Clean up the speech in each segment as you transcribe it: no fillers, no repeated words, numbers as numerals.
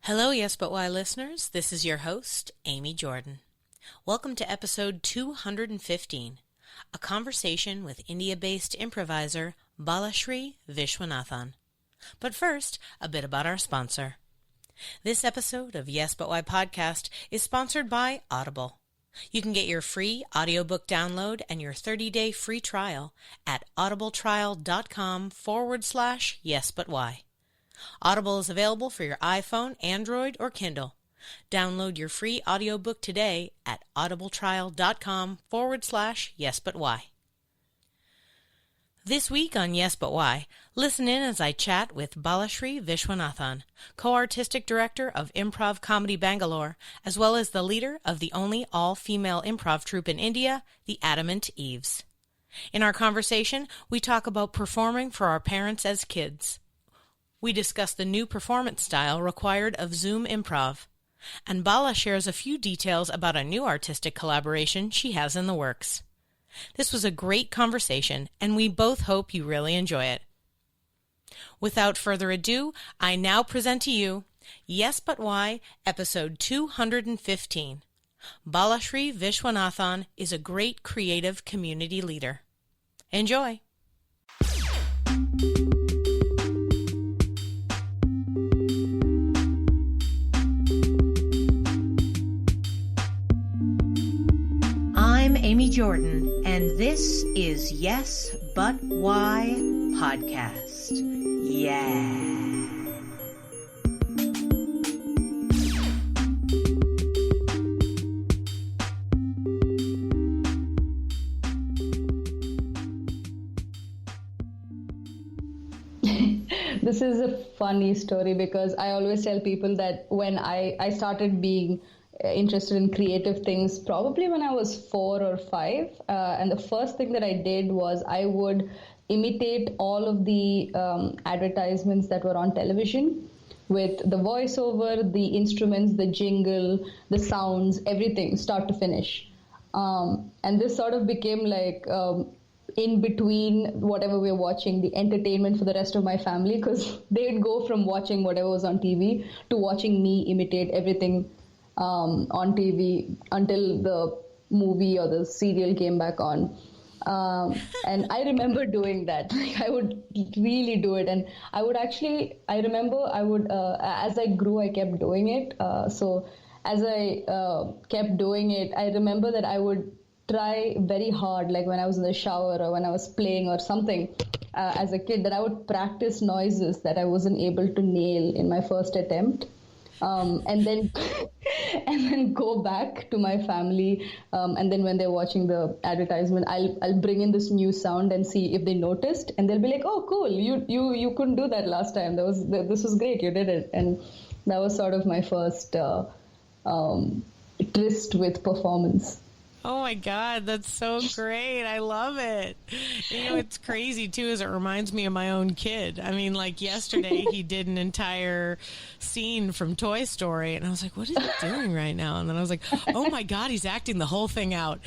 Hello, Yes But Why listeners. This is your host, Amy Jordan. Welcome to episode 215, a conversation with India-based improviser Balasree Viswanathan. But first, a bit about our sponsor. This episode of Yes But Why podcast is sponsored by Audible. You can get your free audiobook download and your 30-day free trial at audibletrial.com/yesbutwhy. Audible is available for your iPhone, Android, or Kindle. Download your free audiobook today at audibletrial.com/yesbutwhy. This week on Yes But Why, listen in as I chat with Balasree Viswanathan, co-artistic director of Improv Comedy Bangalore, as well as the leader of the only all-female improv troupe in India, the Adamant Eves. In our conversation, we talk about performing for our parents as kids. We discuss the new performance style required of Zoom improv. And Bala shares a few details about a new artistic collaboration she has in the works. This was a great conversation, and we both hope you really enjoy it. Without further ado, I now present to you Yes But Why, episode 215. Balasree Viswanathan is a great creative community leader. Enjoy! I'm Amy Jordan, and this is Yes But Why podcast. Yeah. This is a funny story because I always tell people that when I started being interested in creative things probably when I was 4 or 5, and the first thing that I did was I would imitate all of the advertisements that were on television with the voiceover, the instruments, the jingle, the sounds, everything start to finish, and this sort of became like in between whatever we're watching, the entertainment for the rest of my family, because they'd go from watching whatever was on TV to watching me imitate everything on TV until the movie or the serial came back on. And I remember doing that. I would really do it. And I remember as I grew, I kept doing it. So as I kept doing it, I remember that I would try very hard, like when I was in the shower or when I was playing or something as a kid, that I would practice noises that I wasn't able to nail in my first attempt. And then go back to my family, and then when they're watching the advertisement, I'll bring in this new sound and see if they noticed, and they'll be like, "Oh, cool! You couldn't do that last time. This was great. You did it." And that was sort of my first tryst with performance. Oh my God, that's so great. I love it. You know, it's crazy too, is it reminds me of my own kid. I mean, like yesterday he did an entire scene from Toy Story and I was like, what is he doing right now? And then I was like, oh my God, he's acting the whole thing out.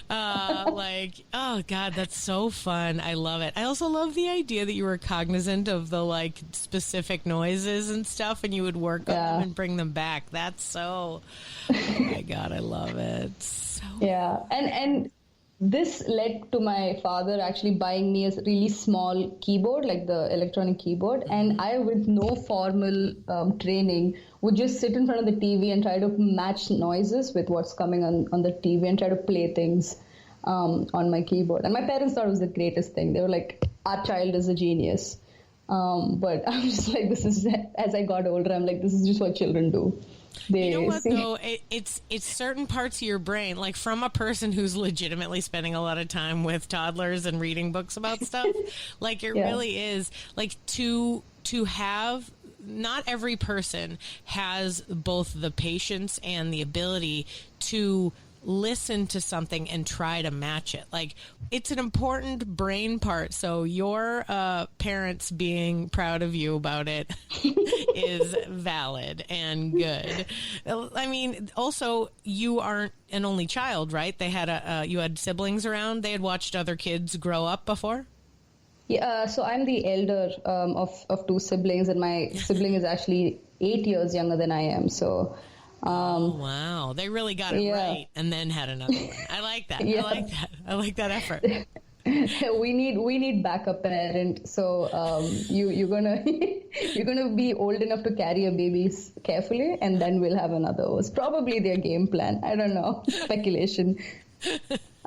Oh God, that's so fun. I love it. I also love the idea that you were cognizant of the like specific noises and stuff and you would work on them and bring them back. That's so, oh my God, I love it. Yeah, and this led to my father actually buying me a really small keyboard, like the electronic keyboard, and I, with no formal training, would just sit in front of the TV and try to match noises with what's coming on the TV and try to play things on my keyboard. And my parents thought it was the greatest thing. They were like, our child is a genius. But I'm just like, as I got older, I'm like, this is just what children do. You know what, though? It's certain parts of your brain, like from a person who's legitimately spending a lot of time with toddlers and reading books about stuff, like it really is, like to have, not every person has both the patience and the ability to listen to something and try to match it. Like, it's an important brain part. So your parents being proud of you about it is valid and good. I mean, also, you aren't an only child, right? They had you had siblings around. They had watched other kids grow up before. Yeah, so I'm the elder of two siblings, and my sibling is actually 8 years younger than I am. So, oh, wow. They really got it right and then had another one. I like that. Yeah. I like that. I like that effort. we need backup parent. So you're gonna you're gonna be old enough to carry a baby carefully, and then we'll have another. It was probably their game plan. I don't know. Speculation.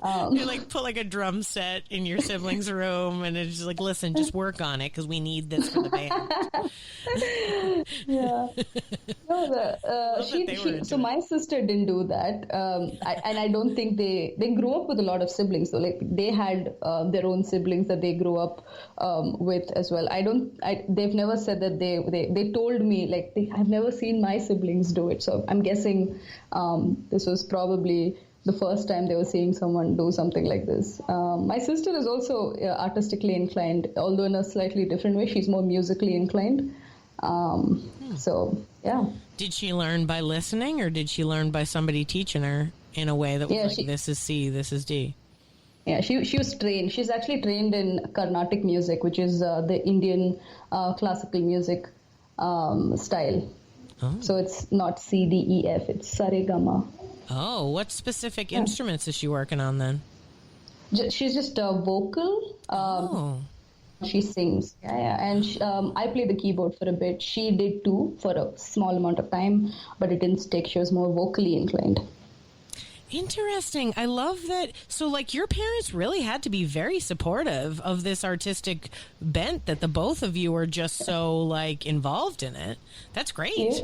You like put like a drum set in your siblings' room, and it's just like, listen, just work on it because we need this for the band. Yeah. No, so my sister didn't do that, and I don't think they grew up with a lot of siblings. So like they had their own siblings that they grew up with as well. They've never said that they told me like I've never seen my siblings do it. So I'm guessing this was probably the first time they were seeing someone do something like this. My sister is also artistically inclined, although in a slightly different way. She's more musically inclined. So, yeah. Did she learn by listening, or did she learn by somebody teaching her in a way that was this is C, this is D? Yeah, she was trained. She's actually trained in Carnatic music, which is the Indian classical music style. Oh. So it's not C, D, E, F. It's Saregama. Oh, what specific instruments is she working on then? She's just vocal. She sings. And I played the keyboard for a bit. She did too for a small amount of time, but it didn't stick. She was more vocally inclined. Interesting. I love that. So, like, your parents really had to be very supportive of this artistic bent that the both of you were just so, like, involved in it. That's great.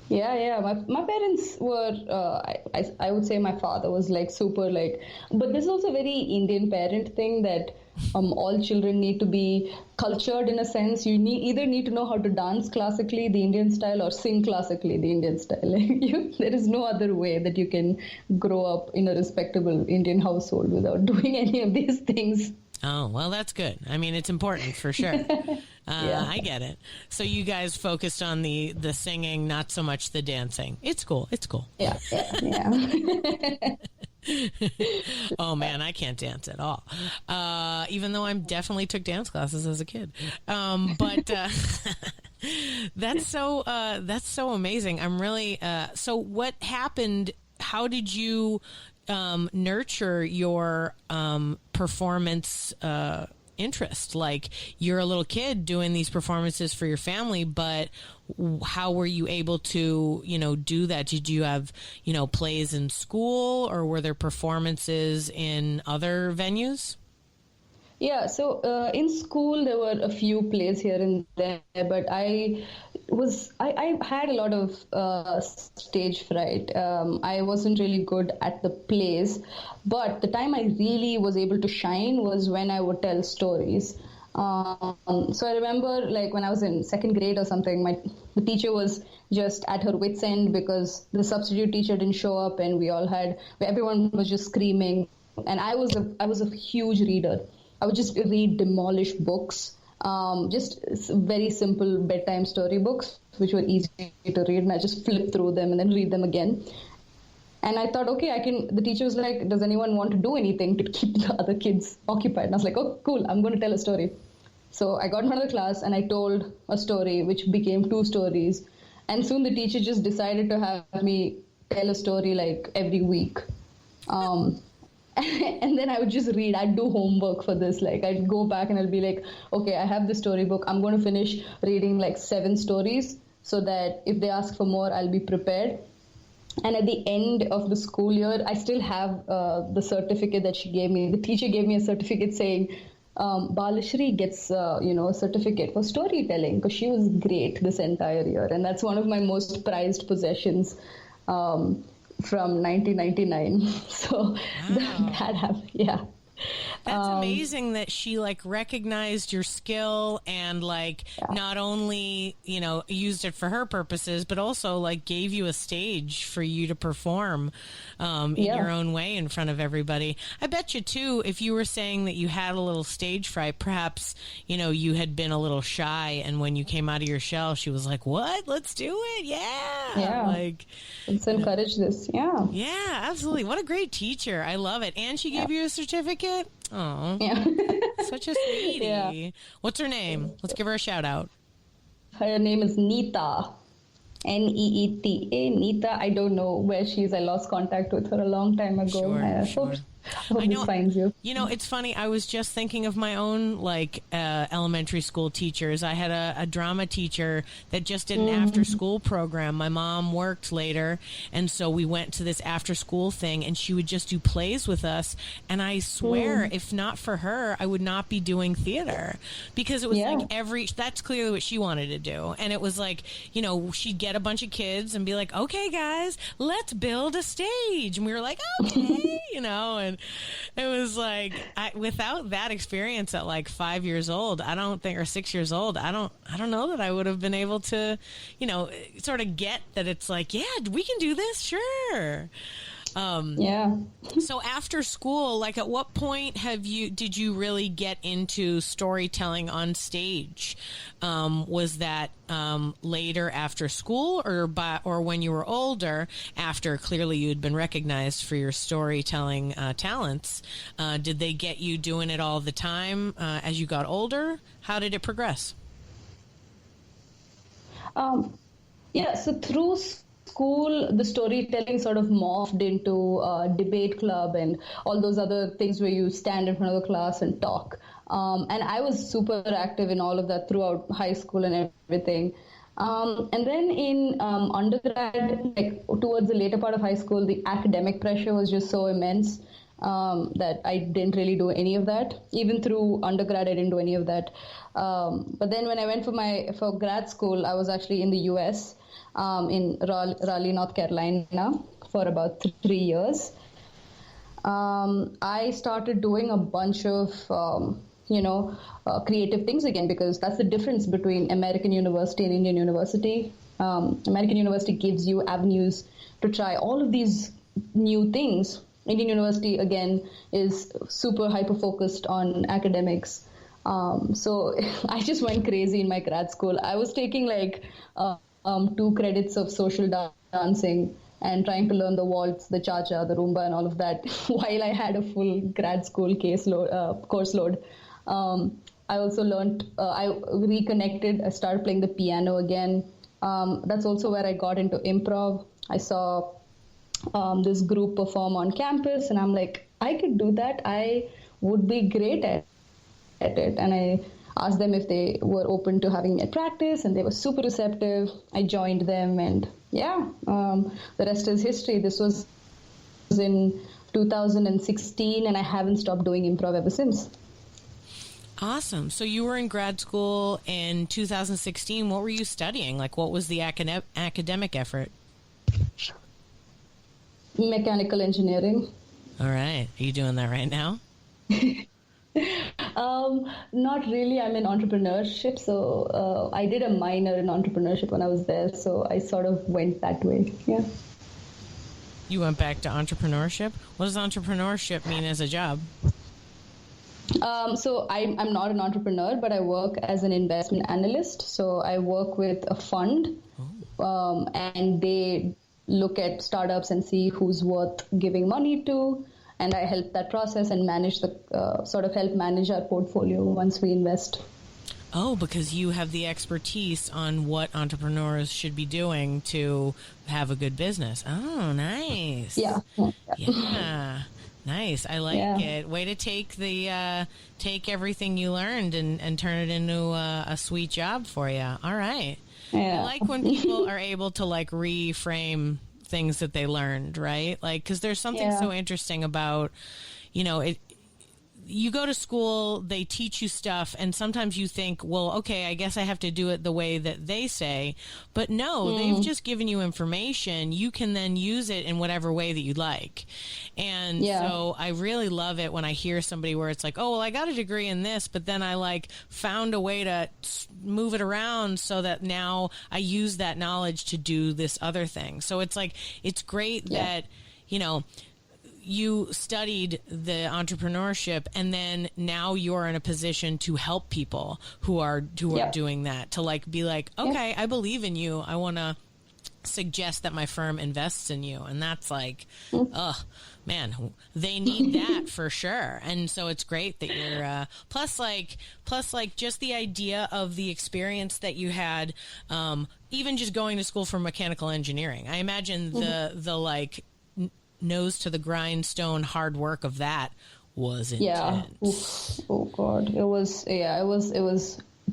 Yeah. My parents were, I would say my father was like super like, but this is also a very Indian parent thing that all children need to be cultured in a sense. You either need to know how to dance classically, the Indian style, or sing classically, the Indian style. There is no other way that you can grow up in a respectable Indian household without doing any of these things. Oh, well, that's good. I mean, it's important for sure. I get it. So you guys focused on the singing, not so much the dancing. It's cool. Yeah. Oh man, I can't dance at all. Even though I definitely took dance classes as a kid. But that's so amazing. I'm really so what happened? How did you nurture your performance interest? Like, you're a little kid doing these performances for your family, but how were you able to, do that? Did you have, plays in school, or were there performances in other venues? Yeah, so in school there were a few plays here and there, but I had a lot of stage fright. I wasn't really good at the plays, but the time I really was able to shine was when I would tell stories. So I remember, like, when I was in second grade or something, the teacher was just at her wit's end because the substitute teacher didn't show up, and everyone was just screaming. And I was a huge reader. I would just read demolished books, just very simple bedtime story books, which were easy to read, and I just flip through them and then read them again. And I thought, okay, the teacher was like, does anyone want to do anything to keep the other kids occupied? And I was like, oh, cool, I'm going to tell a story. So I got in front of the class and I told a story, which became 2 stories. And soon the teacher just decided to have me tell a story like every week. And then I would just read. I'd do homework for this. Like, I'd go back and I'd be like, okay, I have this storybook. I'm going to finish reading like 7 stories so that if they ask for more, I'll be prepared. And at the end of the school year, I still have the certificate that she gave me. The teacher gave me a certificate saying, Balasree gets, a certificate for storytelling, because she was great this entire year. And that's one of my most prized possessions from 1999. So wow. that happened. Yeah. That's amazing that she recognized your skill and not only, used it for her purposes, but also gave you a stage for you to perform in your own way in front of everybody. I bet you too, if you were saying that you had a little stage fright, perhaps, you had been a little shy, and when you came out of your shell, she was like, what? Let's do it. Yeah. Let's encourage this. Yeah. Yeah, absolutely. What a great teacher. I love it. And she gave you a certificate? Oh, yeah. Such a sweetie. Yeah. What's her name? Let's give her a shout out. Her name is Neeta. Neeta. Neeta, I don't know where she is. I lost contact with her a long time ago. Sure. Hope I know, this finds you. You know, it's funny. I was just thinking of my own, elementary school teachers. I had a drama teacher that just did an after-school program. My mom worked later, and so we went to this after-school thing, and she would just do plays with us. And I swear, if not for her, I would not be doing theater, because it was that's clearly what she wanted to do. And it was like, you know, she'd get a bunch of kids and be like, okay, guys, let's build a stage. And we were like, okay, you know, and it was like, without that experience at like 5 years old, I don't think, or 6 years old, I don't know that I would have been able to, you know, sort of get that it's like, yeah, we can do this. Sure. So after school, like at what point did you really get into storytelling on stage? Was that later after school, or when you were older, after clearly you had been recognized for your storytelling talents? Did they get you doing it all the time as you got older? How did it progress? So through school, the storytelling sort of morphed into debate club and all those other things where you stand in front of the class and talk. And I was super active in all of that throughout high school and everything. And then in undergrad, like towards the later part of high school, the academic pressure was just so immense that I didn't really do any of that. Even through undergrad, I didn't do any of that. But then when I went for grad school, I was actually in the US. In Raleigh, North Carolina, for about 3 years. I started doing a bunch of, creative things again, because that's the difference between American university and Indian university. American university gives you avenues to try all of these new things. Indian university, again, is super hyper-focused on academics. So I just went crazy in my grad school. I was taking 2 credits of social dancing and trying to learn the waltz, the cha-cha, the rumba, and all of that while I had a full grad school course load. I also learned, I reconnected, I started playing the piano again. That's also where I got into improv. I saw this group perform on campus, and I'm like, I could do that. I would be great at it. And I asked them if they were open to having me at practice, and they were super receptive. I joined them, and the rest is history. This was in 2016, and I haven't stopped doing improv ever since. Awesome. So you were in grad school in 2016. What were you studying? Like, what was the academic effort? Mechanical engineering. All right. Are you doing that right now? Not really. I'm in entrepreneurship, so I did a minor in entrepreneurship when I was there, so I sort of went that way. Yeah. You went back to entrepreneurship? What does entrepreneurship mean as a job? So I'm not an entrepreneur, but I work as an investment analyst. So I work with a fund, and they look at startups and see who's worth giving money to. And I help that process and manage help manage our portfolio once we invest. Oh, because you have the expertise on what entrepreneurs should be doing to have a good business. Oh, nice. Yeah. Nice. I like it. Way to take everything you learned and turn it into a sweet job for you. All right. Yeah. I like when people are able to reframe things that they learned, right? Like, because there's something so interesting about, you go to school, they teach you stuff, and sometimes you think, well, okay, I guess I have to do it the way that they say. But no, they've just given you information. You can then use it in whatever way that you like. And so I really love it when I hear somebody where it's like, oh, well, I got a degree in this, but then I found a way to move it around so that now I use that knowledge to do this other thing. So it's it's great that, you studied the entrepreneurship, and then now you're in a position to help people who are doing that, to be like, okay, I believe in you. I want to suggest that my firm invests in you. And that's like, man, they need that for sure. And so it's great that you're, plus just the idea of the experience that you had, even just going to school for mechanical engineering. I imagine the like nose to the grindstone hard work of that was intense. Yeah. Oof. Oh God. It was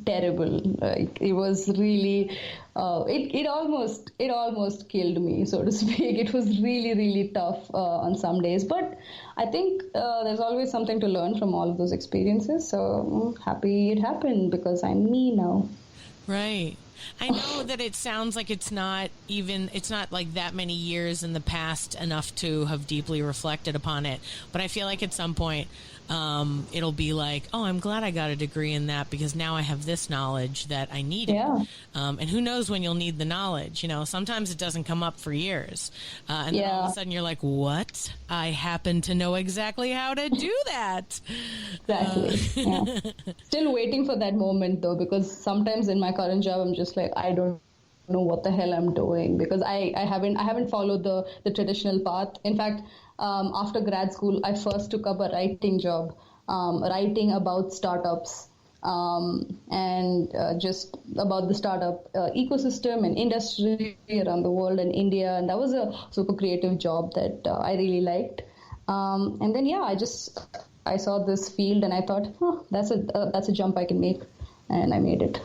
terrible. Like, it was really, it almost killed me, so to speak. It was really, really tough on some days. But I think there's always something to learn from all of those experiences. So I'm happy it happened because I'm me now. Right. I know that it sounds like it's not like that many years in the past enough to have deeply reflected upon it. But I feel like at some point it'll be like, oh, I'm glad I got a degree in that because now I have this knowledge that I needed. Yeah. And who knows when you'll need the knowledge? You know, sometimes it doesn't come up for years. And then all of a sudden you're like, what? I happen to know exactly how to do that. Exactly. Still waiting for that moment though, because sometimes in my current job, I'm just like, I don't know what the hell I'm doing because I haven't followed the traditional path. In fact, after grad school, I first took up a writing job, writing about startups and just about the startup ecosystem and industry around the world and India. And that was a super creative job that I really liked. And then, I saw this field and I thought, that's a jump I can make. And I made it.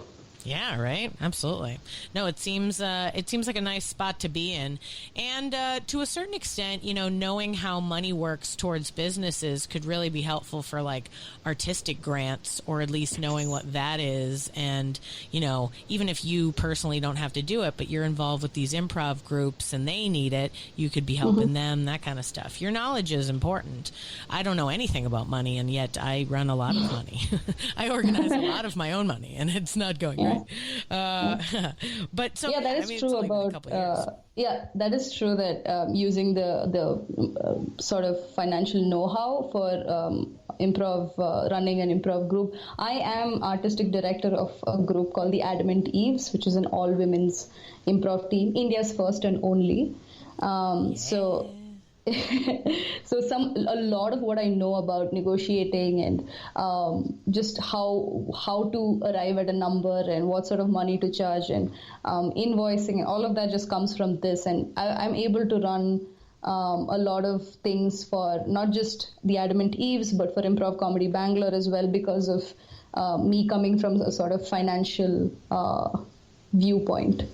Yeah, right. Absolutely. No, it seems like a nice spot to be in. And to a certain extent, you know, knowing how money works towards businesses could really be helpful for like artistic grants, or at least knowing what that is. And, you know, even if you personally don't have to do it, but you're involved with these improv groups and they need it, you could be helping them, that kind of stuff. Your knowledge is important. I don't know anything about money, and yet I run a lot of money. I organize a lot of my own money, and it's not going right. But so that is true about that is true that using the sort of financial know-how for improv, running an improv group. I am artistic director of a group called the Adamant Eves, which is an all-women's improv team, India's first and only. So a lot of what I know about negotiating and just how to arrive at a number and what sort of money to charge and invoicing and all of that just comes from this. And I'm able to run a lot of things for not just the Adamant Eves, but for Improv Comedy Bangalore as well, because of me coming from a sort of financial viewpoint.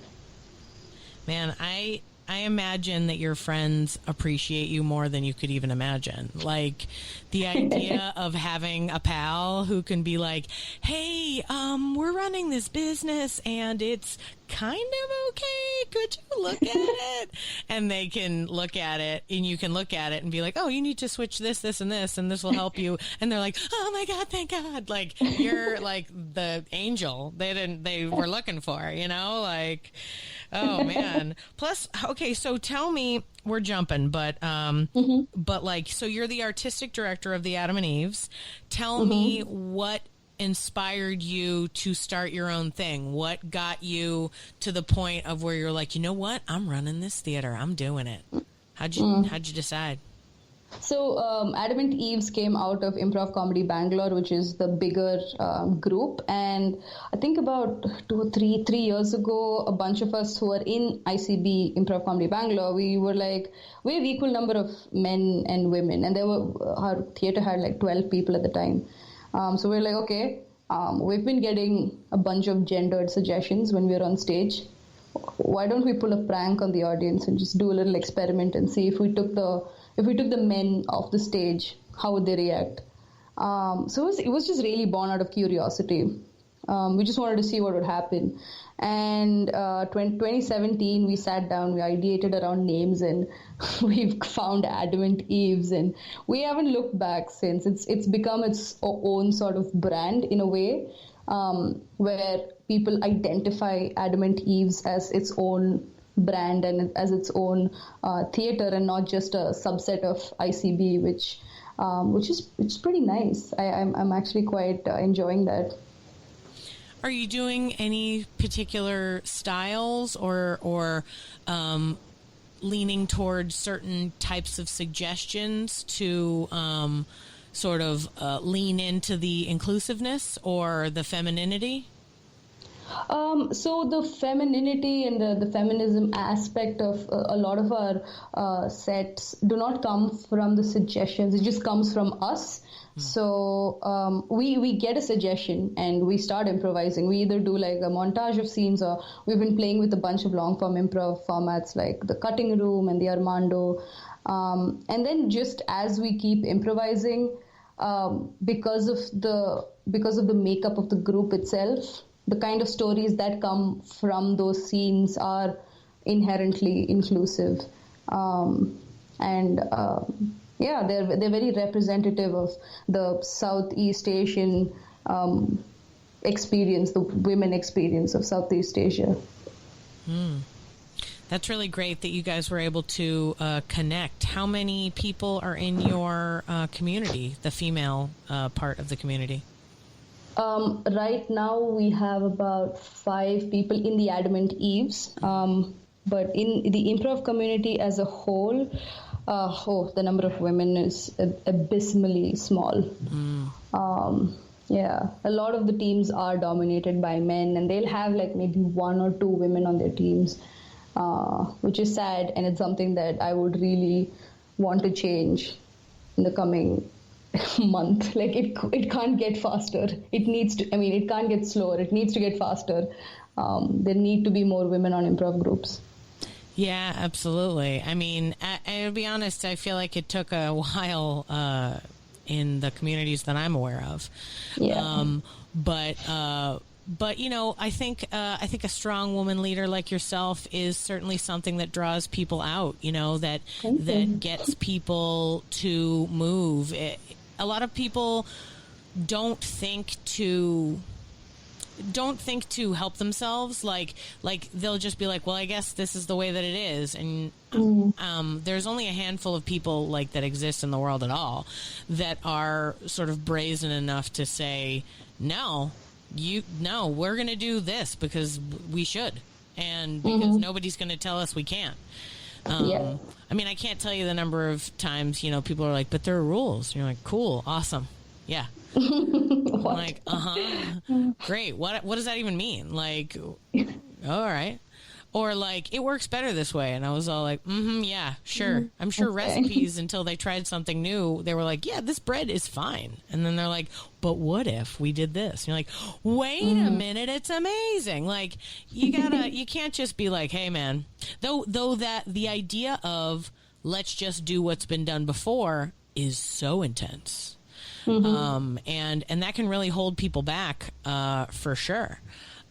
Man, I imagine that your friends appreciate you more than you could even imagine. Like the idea of having a pal who can be like, hey, we're running this business and it's kind of okay. Could you look at it? And they can look at it and you can look at it and be like, oh, you need to switch this, and this will help you. And they're like, oh my God, thank God. Like you're like the angel they were looking for, you know, like, oh man. Plus, okay, so tell me, we're jumping, but like, so you're the artistic director of the Adamant Eves. Tell me what inspired you to start your own thing. What got you to the point of where you're like, you know what, I'm running this theater, I'm doing it. How'd you decide? So Adamant Eves came out of Improv Comedy Bangalore, which is the bigger group. And I think about 3 years ago, a bunch of us who were in ICB, Improv Comedy Bangalore, we were like, we have equal number of men and women. And our theater had like 12 people at the time. So we're like, okay, we've been getting a bunch of gendered suggestions when we're on stage. Why don't we pull a prank on the audience and just do a little experiment and see if we took the men off the stage, how would they react? So it was just really born out of curiosity. We just wanted to see what would happen. And 2017, we sat down, we ideated around names, and we've found Adamant Eves, and we haven't looked back since. It's become its own sort of brand in a way, where people identify Adamant Eves as its own brand and as its own theater, and not just a subset of ICB, which is pretty nice. I'm actually quite enjoying that. Are you doing any particular styles or leaning towards certain types of suggestions to sort of lean into the inclusiveness or the femininity? So the femininity and the feminism aspect of a lot of our sets do not come from the suggestions. It just comes from us. So we get a suggestion and we start improvising. We either do like a montage of scenes, or we've been playing with a bunch of long form improv formats like the cutting room and the Armando. And then just as we keep improvising, because of the makeup of the group itself, the kind of stories that come from those scenes are inherently inclusive. Yeah, they're very representative of the Southeast Asian experience, the women experience of Southeast Asia. That's really great that you guys were able to connect. How many people are in your community, the female part of the community? Right now we have about 5 people in the Adamant Eves, but in the improv community as a whole, the number of women is abysmally small. Yeah, a lot of the teams are dominated by men, and they'll have like maybe 1 or 2 women on their teams, which is sad, and it's something that I would really want to change in the coming month. Like it can't get faster. It needs to. I mean, it can't get slower. It needs to get faster. There need to be more women on improv groups. Yeah, absolutely. I mean, I'll be honest, I feel like it took a while in the communities that I'm aware of. Yeah. But you know, I think a strong woman leader like yourself is certainly something that draws people out. You know, that gets people to move. A lot of people don't think to help themselves. Like they'll just be like, well, I guess this is the way that it is. And there's only a handful of people like that exist in the world at all that are sort of brazen enough to say, no, we're going to do this because we should. And because nobody's going to tell us we can't. I mean, I can't tell you the number of times, you know, people are like, but there are rules. And you're like, cool, awesome. Yeah. I'm like, great. What does that even mean? Like, all right. Or like, it works better this way. And I was all like, yeah, sure. I'm sure recipes, until they tried something new, they were like, yeah, this bread is fine. And then they're like, but what if we did this? And you're like, wait a minute, it's amazing. Like, you can't just be like, hey man, though that the idea of let's just do what's been done before is so intense. And that can really hold people back, for sure.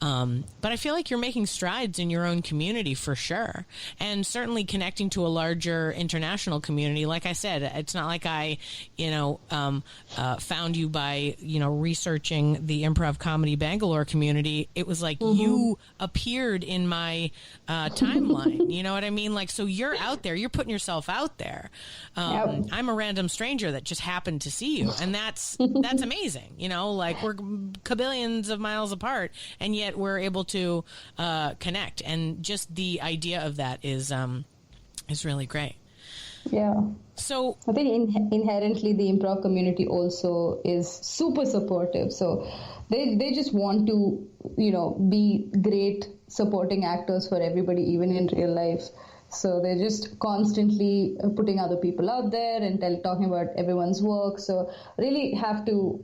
But I feel like you're making strides in your own community for sure. And certainly connecting to a larger international community. Like I said, it's not like I, found you by, researching the Improv Comedy Bangalore community. It was like you appeared in my timeline. You know what I mean? Like, so you're out there, you're putting yourself out there. I'm a random stranger that just happened to see you. And that's amazing. Like we're kabillions of miles apart, and yet we're able to connect, and just the idea of that is really great. Yeah. So I think inherently the improv community also is super supportive. So they just want to, be great supporting actors for everybody, even in real life. So they're just constantly putting other people out there and talking about everyone's work. So really have to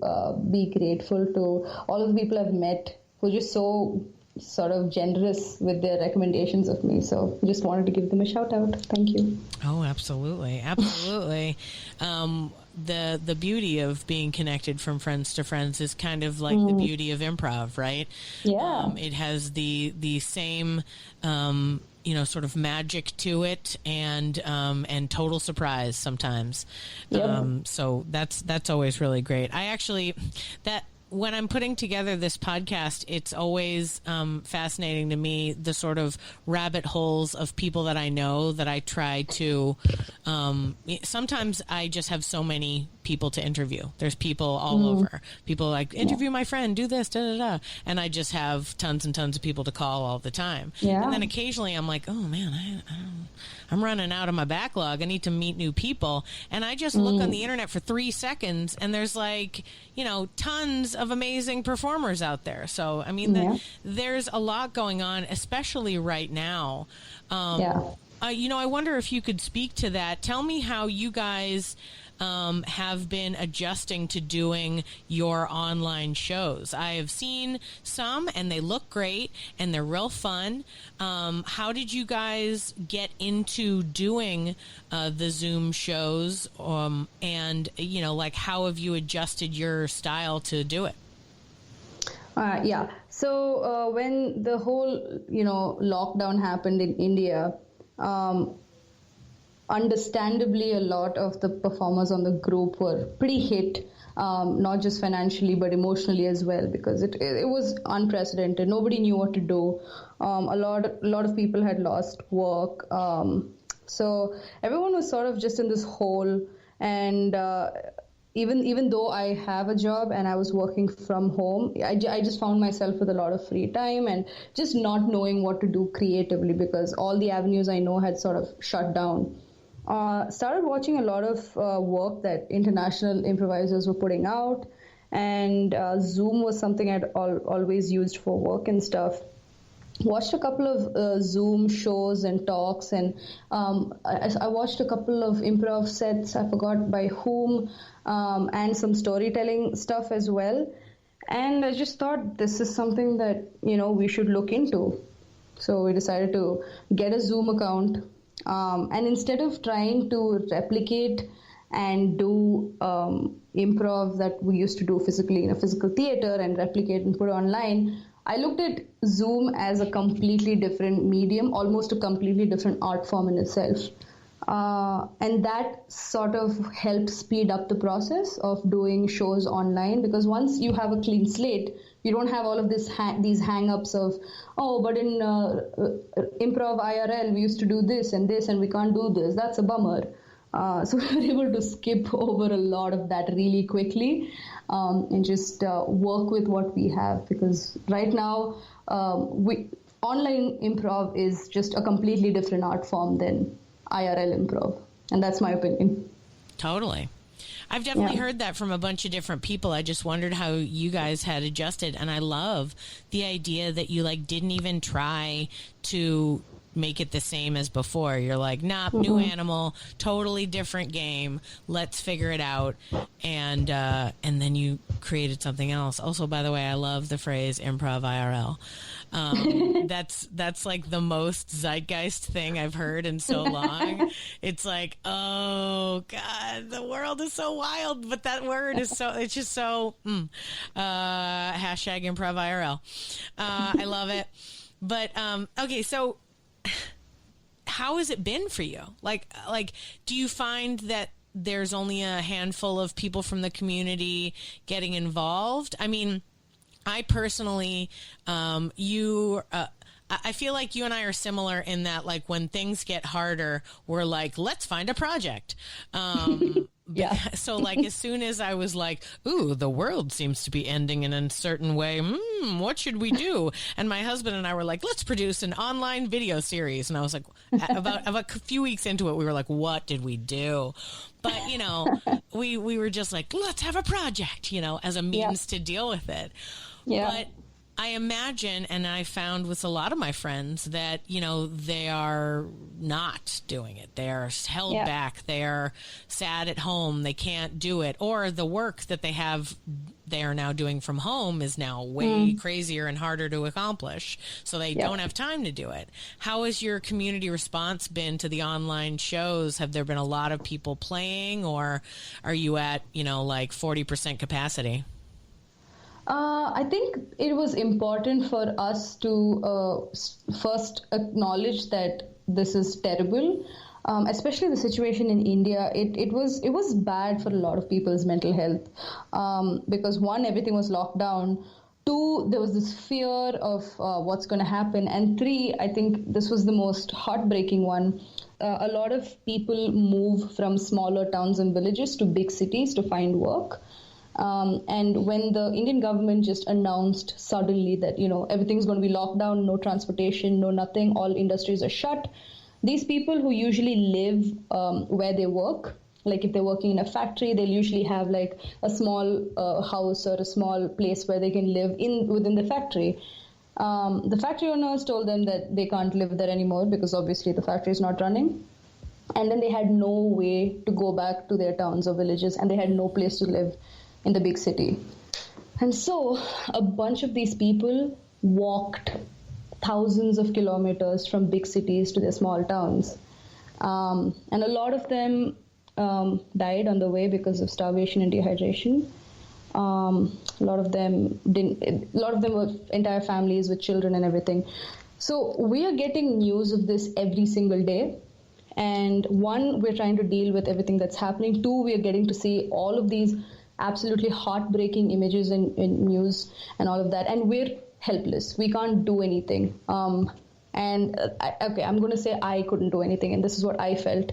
be grateful to all of the people I've met who are just so sort of generous with their recommendations of me. So just wanted to give them a shout out. Thank you. Oh, absolutely. Absolutely. The beauty of being connected from friends to friends is kind of like the beauty of improv, right? Yeah. It has the same, sort of magic to it, and total surprise sometimes. Yep. So that's always really great. When I'm putting together this podcast, it's always fascinating to me, the sort of rabbit holes of people that I know that I try to sometimes I just have so many people to interview. There's people all over. People like, interview my friend, do this, da da da. And I just have tons and tons of people to call all the time. Yeah. And then occasionally I'm like, oh man, I'm running out of my backlog. I need to meet new people. And I just look on the internet for 3 seconds and there's like, tons of amazing performers out there. So, I mean, there's a lot going on, especially right now. I wonder if you could speak to that. Tell me how you guys have been adjusting to doing your online shows. I have seen some, and they look great, and they're real fun. How did you guys get into doing the Zoom shows? And, how have you adjusted your style to do it? So when the whole, lockdown happened in India, understandably, a lot of the performers on the group were pretty hit, not just financially, but emotionally as well, because it was unprecedented. Nobody knew what to do. A lot of people had lost work. So everyone was sort of just in this hole. And even though I have a job and I was working from home, I just found myself with a lot of free time and just not knowing what to do creatively because all the avenues I know had sort of shut down. Started watching a lot of work that international improvisers were putting out, and Zoom was something I'd always used for work and stuff. Watched a couple of Zoom shows and talks, and I watched a couple of improv sets, I forgot by whom, and some storytelling stuff as well. And I just thought this is something that, we should look into. So we decided to get a Zoom account. And instead of trying to replicate and do improv that we used to do physically in a physical theater and replicate and put online, I looked at Zoom as a completely different medium, almost a completely different art form in itself. And that sort of helped speed up the process of doing shows online, because once you have a clean slate, you don't have all of these hang-ups of, but in improv IRL, we used to do this and we can't do this. That's a bummer. So we were able to skip over a lot of that really quickly and just work with what we have. Because right now, online improv is just a completely different art form than IRL improv. And that's my opinion. Totally. I've definitely heard that from a bunch of different people. I just wondered how you guys had adjusted. And I love the idea that you didn't even try to make it the same as before. You're like, nah, new animal, totally different game. Let's figure it out. And then you created something else. Also, by the way, I love the phrase improv IRL. That's like the most zeitgeist thing I've heard in so long. It's like, oh God, the world is so wild, but that word is it's just so, hashtag improv IRL. I love it. But, okay. So how has it been for you? Like, do you find that there's only a handful of people from the community getting involved? I mean, I personally, I feel like you and I are similar in that, when things get harder, we're like, let's find a project. So as soon as I was like, ooh, the world seems to be ending in a certain way. What should we do? And my husband and I were like, let's produce an online video series. And I was like, about a few weeks into it, we were like, what did we do? But, we were just like, let's have a project, as a means to deal with it. Yeah. But I imagine, and I found with a lot of my friends that, they are not doing it. They are held back. They are sad at home. They can't do it. Or the work that they are now doing from home is now way crazier and harder to accomplish. So they don't have time to do it. How has your community response been to the online shows? Have there been a lot of people playing, or are you at, 40% capacity? I think it was important for us to first acknowledge that this is terrible, especially the situation in India. It was bad for a lot of people's mental health because, one, everything was locked down. 2, there was this fear of what's going to happen. And 3, I think this was the most heartbreaking one. A lot of people move from smaller towns and villages to big cities to find work. And when the Indian government just announced suddenly that, everything's going to be locked down, no transportation, no nothing, all industries are shut, these people who usually live where they work, like if they're working in a factory, they'll usually have like a small house or a small place where they can live within the factory. The factory owners told them that they can't live there anymore because obviously the factory is not running. And then they had no way to go back to their towns or villages, and they had no place to live in the big city. And so a bunch of these people walked thousands of kilometers from big cities to their small towns. And a lot of them died on the way because of starvation and dehydration. A lot of them were entire families with children and everything. So we are getting news of this every single day. And 1, we're trying to deal with everything that's happening. 2, we are getting to see all of these absolutely heartbreaking images in news and all of that. And we're helpless. We can't do anything. I'm going to say I couldn't do anything. And this is what I felt.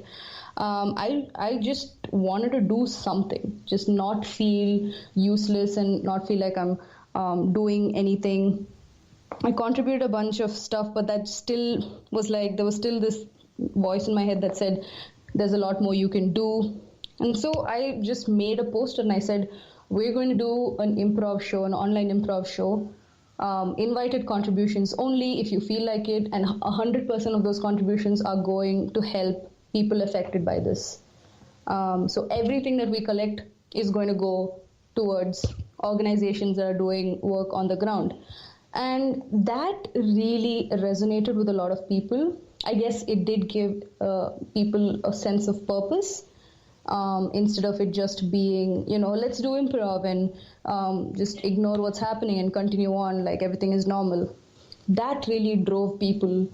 I just wanted to do something, just not feel useless and not feel like I'm doing anything. I contributed a bunch of stuff, but that still was like, there was still this voice in my head that said, there's a lot more you can do. And so I just made a poster and I said, we're going to do an improv show, an online improv show. Invited contributions only if you feel like it, and 100% of those contributions are going to help people affected by this. So everything that we collect is going to go towards organizations that are doing work on the ground. And that really resonated with a lot of people. I guess it did give people a sense of purpose, instead of it just being, let's do improv and just ignore what's happening and continue on like everything is normal. That really drove people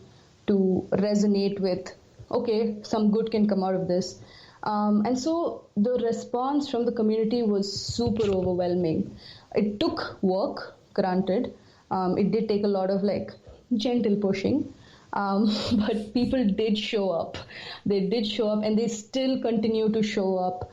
to resonate with, okay, some good can come out of this. And so the response from the community was super overwhelming. It took work, granted. It did take a lot of gentle pushing. But people did show up. They did show up, and they still continue to show up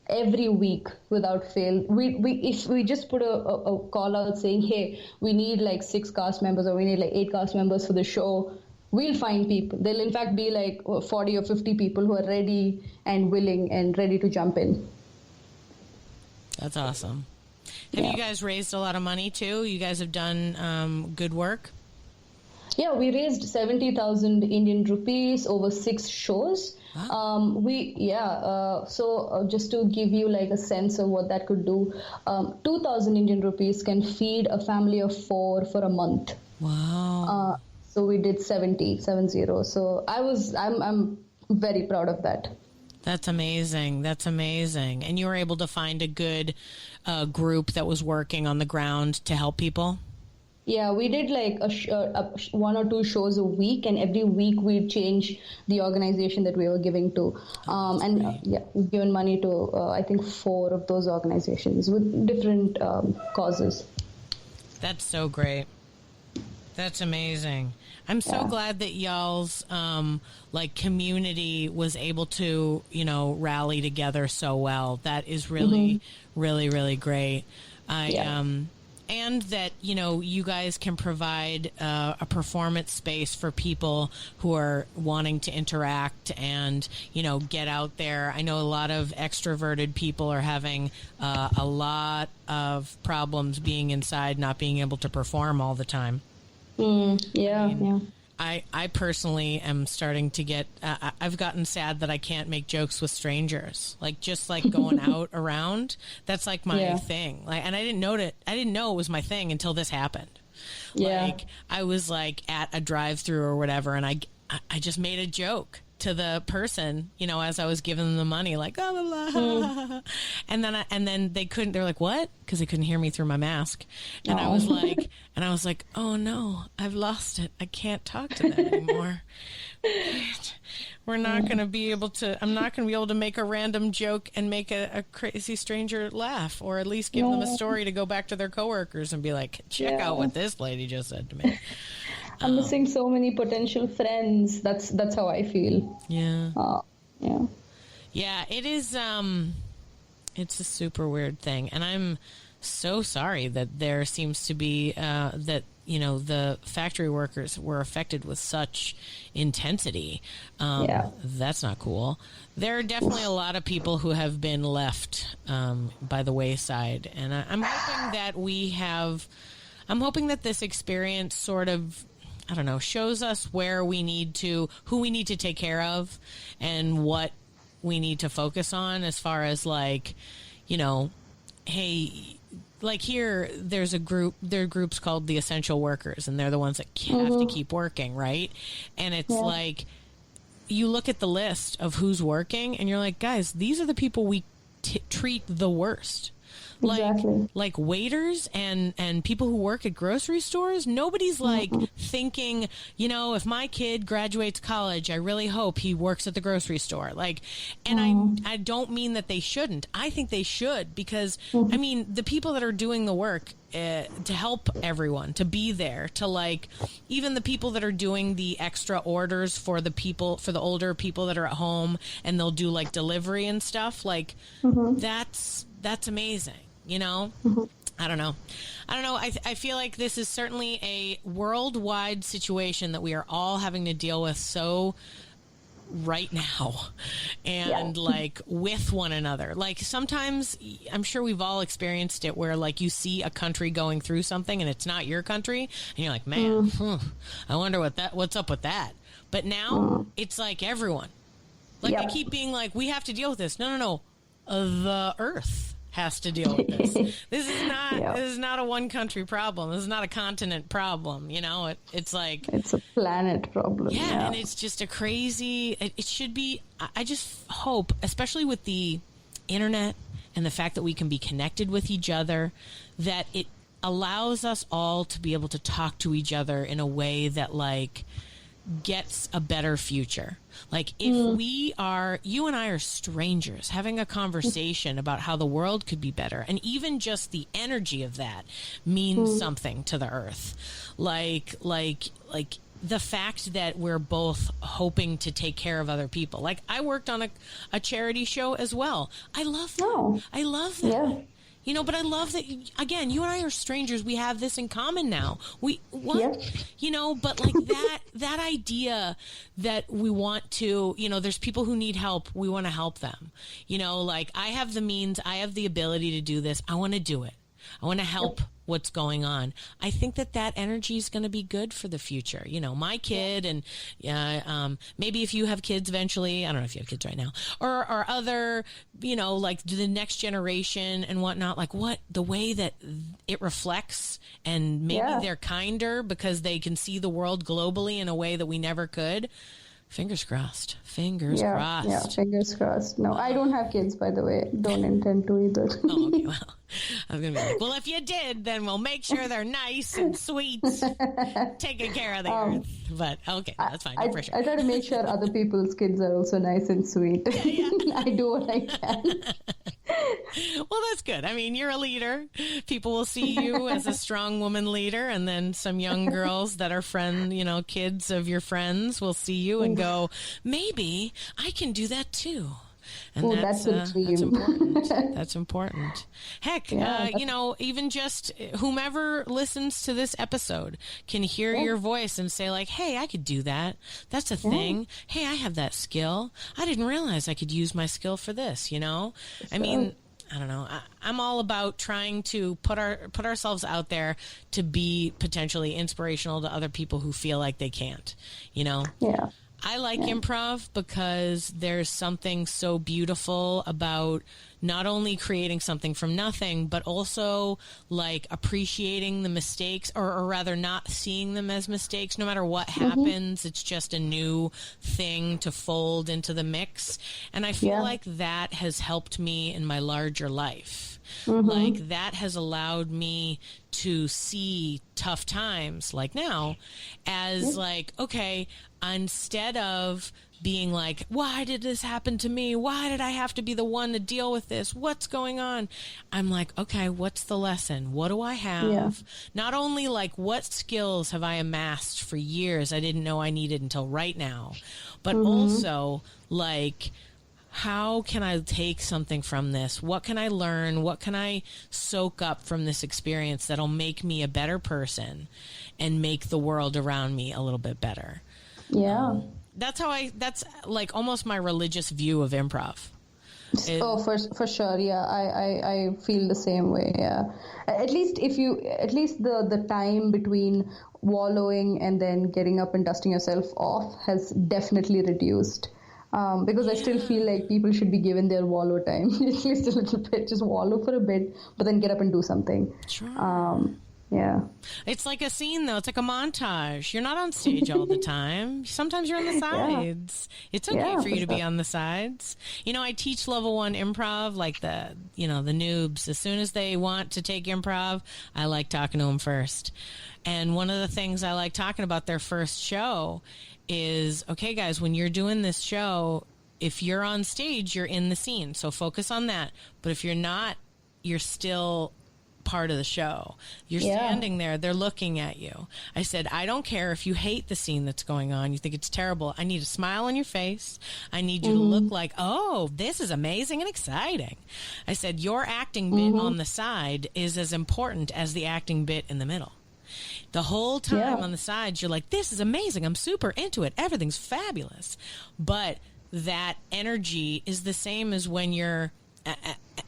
every week without fail. If we just put a call out saying, hey, we need 6 cast members or we need 8 cast members for the show, we'll find people. There'll in fact be 40 or 50 people who are ready and willing and ready to jump in. That's awesome. Have you guys raised a lot of money too? You guys have done good work? Yeah, we raised 70,000 Indian rupees over 6 shows. Wow. So just to give you a sense of what that could do, 2,000 Indian rupees can feed a family of 4 for a month. Wow. So we did 70. So I'm very proud of that. That's amazing. And you were able to find a good group that was working on the ground to help people? Yeah, we did 1 or 2 shows a week, and every week we'd change the organization that we were giving to. We've given money to, I think, 4 of those organizations with different causes. That's so great. That's amazing. I'm so glad that y'all's community was able to, rally together so well. That is really, really, really great. And that, you guys can provide a performance space for people who are wanting to interact and, get out there. I know a lot of extroverted people are having a lot of problems being inside, not being able to perform all the time. I personally am starting to get, I've gotten sad that I can't make jokes with strangers, going out around. That's my thing. And I didn't know it was my thing until this happened. I was at a drive-through or whatever, and I just made a joke to the person, as I was giving them the money, and then they couldn't, they were like, what? Because they couldn't hear me through my mask. And I was like, oh no, I've lost it. I can't talk to them anymore. We're not going to be able to, I'm not going to be able to make a random joke and make a crazy stranger laugh, or at least give them a story to go back to their coworkers and be like, check out what this lady just said to me. I'm missing so many potential friends. That's how I feel. Yeah. Yeah. Yeah, it is, it's a super weird thing. And I'm so sorry that there seems to be, that, you know, the factory workers were affected with such intensity. That's not cool. There are definitely a lot of people who have been left by the wayside. And I'm hoping that I'm hoping that this experience sort of, I don't know, shows us who we need to take care of and what we need to focus on as far as, like, you know, hey, like here, there are groups called the essential workers, and they're the ones that have to keep working, right? And it's like, you look at the list of who's working, and you're like, guys, these are the people we treat the worst. Like waiters and people who work at grocery stores. Nobody's like thinking, you know, if my kid graduates college, I really hope he works at the grocery store. Like, and I don't mean that they shouldn't. I think they should, because I mean, the people that are doing the work to help everyone, to be there, to, like, even the people that are doing the extra orders for the older people that are at home, and they'll do like delivery and stuff. Like, that's amazing. You know, I don't know. I feel like this is certainly a worldwide situation that we are all having to deal with right now, and like with one another. Like, sometimes I'm sure we've all experienced it where, like, you see a country going through something and it's not your country, and you're like, man, I wonder what's up with that. But now it's like everyone, like, they keep being like, we have to deal with this. No. The Earth has to deal with this. This is not a one country problem. This is not a continent problem. You know, it's like, it's a planet problem. Yeah, and it's just a crazy. It should be. I just hope, especially with the internet and the fact that we can be connected with each other, that it allows us all to be able to talk to each other in a way that, like, gets a better future. Like, if you and I are strangers having a conversation about how the world could be better, and even just the energy of that means something to the Earth. Like the fact that we're both hoping to take care of other people. Like, I worked on a charity show as well. I love that. I love that. Yeah. You know, but I love that, again, you and I are strangers. We have this in common now. You know, but like that idea that we want to, you know, there's people who need help. We want to help them. You know, like, I have the means, I have the ability to do this. I want to do it. I want to help what's going on. I think that energy is going to be good for the future. You know, my kid, and maybe if you have kids eventually, I don't know if you have kids right now, or other, you know, like the next generation and whatnot, like the way that it reflects, and maybe they're kinder because they can see the world globally in a way that we never could. Fingers crossed. Fingers crossed. Yeah, fingers crossed. No, I don't have kids, by the way. Don't intend to either. Oh, okay. Well, I was going to be like, well, if you did, then we'll make sure they're nice and sweet, taking care of the earth. But, okay, that's fine. No pressure. I try to make sure other people's kids are also nice and sweet. Yeah. I do what I can. Well, that's good. I mean, you're a leader. People will see you as a strong woman leader, and then some young girls that are kids of your friends will see you and go, maybe I can do that too. And that's important. That's important. Heck, even just whomever listens to this episode can hear your voice and say, like, hey, I could do that. That's a thing. Hey, I have that skill. I didn't realize I could use my skill for this, you know? I mean, I don't know. I'm all about trying to put ourselves out there to be potentially inspirational to other people who feel like they can't, you know? Yeah. I like improv because there's something so beautiful about not only creating something from nothing, but also like appreciating the mistakes, or rather not seeing them as mistakes. No matter what happens, it's just a new thing to fold into the mix. And I feel like that has helped me in my larger life. Like, that has allowed me to see tough times like now as like, okay, instead of being like, why did this happen to me? Why did I have to be the one to deal with this? What's going on? I'm like, okay, what's the lesson? What do I have? Yeah. Not only like what skills have I amassed for years I didn't know I needed until right now, but also like, how can I take something from this? What can I learn? What can I soak up from this experience that'll make me a better person and make the world around me a little bit better? Yeah. That's like almost my religious view of improv. For sure. Yeah. I feel the same way. Yeah. At least the time between wallowing and then getting up and dusting yourself off has definitely reduced. Because I still feel like people should be given their wallow time, at least a little bit. Just wallow for a bit, but then get up and do something. Sure. Yeah. It's like a scene, though. It's like a montage. You're not on stage all the time. Sometimes you're on the sides. Yeah. It's okay for you to be on the sides. You know, I teach level 1 improv, like the noobs. As soon as they want to take improv, I like talking to them first. And one of the things I like talking about their first show is, okay, guys, when you're doing this show, if you're on stage, you're in the scene. So focus on that. But if you're not, you're still part of the show. You're standing there. They're looking at you. I said, I don't care if you hate the scene that's going on. You think it's terrible. I need a smile on your face. I need you to look like, oh, this is amazing and exciting. I said, your acting bit on the side is as important as the acting bit in the middle. The whole time on the sides, you're like, this is amazing. I'm super into it. Everything's fabulous. But that energy is the same as when you're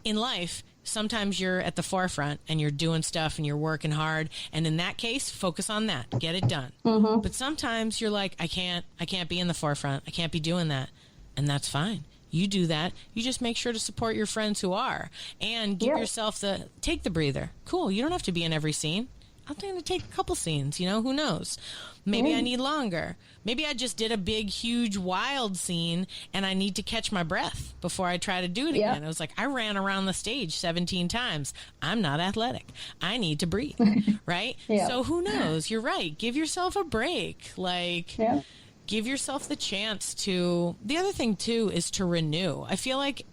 in life. Sometimes you're at the forefront and you're doing stuff and you're working hard. And in that case, focus on that. Get it done. But sometimes you're like, I can't be in the forefront. I can't be doing that. And that's fine. You do that. You just make sure to support your friends who are. And give yourself take the breather. Cool. You don't have to be in every scene. I'm going to take a couple scenes, who knows? Maybe I need longer. Maybe I just did a big, huge, wild scene and I need to catch my breath before I try to do it again. It was like, I ran around the stage 17 times. I'm not athletic. I need to breathe, right? So who knows? You're right. Give yourself a break. Give yourself the chance to... The other thing, too, is to renew. I feel like,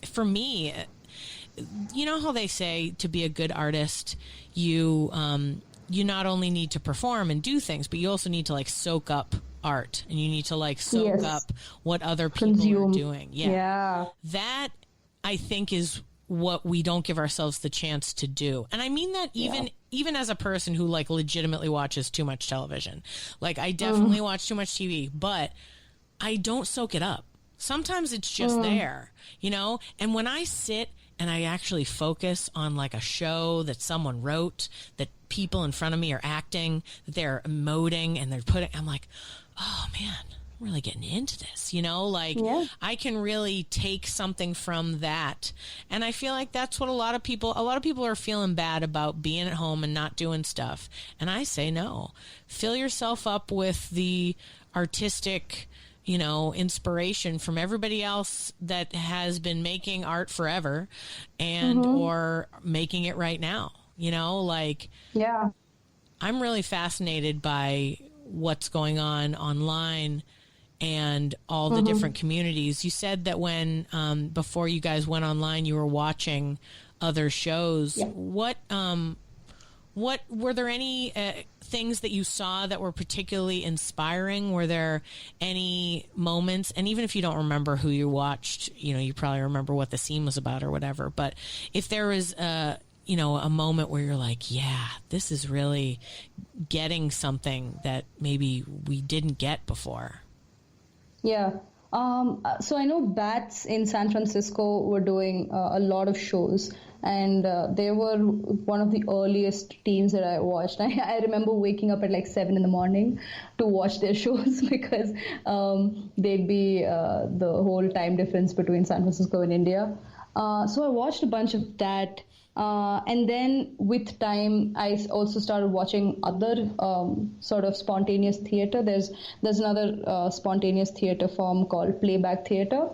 for me... You know how they say to be a good artist, you not only need to perform and do things, but you also need to soak up art, and you need to soak up what other people are doing. Yeah. That, I think, is what we don't give ourselves the chance to do. And I mean that even as a person who legitimately watches too much television. I definitely watch too much TV, but I don't soak it up. Sometimes it's just there, and when I sit and I actually focus on a show that someone wrote, that people in front of me are acting, that they're emoting and I'm like, oh man, I'm really getting into this, I can really take something from that. And I feel like that's what a lot of people are feeling bad about being at home and not doing stuff. And I say, no, fill yourself up with the artistic, inspiration from everybody else that has been making art forever and or making it right now, I'm really fascinated by what's going on online and all the different communities. You said that when, before you guys went online, you were watching other shows. What were there any things that you saw that were particularly inspiring? Were there any moments, and even if you don't remember who you watched, you probably remember what the scene was about or whatever, but if there was a moment where you're like, yeah, this is really getting something that maybe we didn't get before. Yeah. So I know Bats in San Francisco were doing a lot of shows, and they were one of the earliest teams that I watched. I remember waking up at 7 a.m. to watch their shows because they'd be the whole time difference between San Francisco and India. So I watched a bunch of that. And then with time, I also started watching other sort of spontaneous theater. There's another spontaneous theater form called playback theater,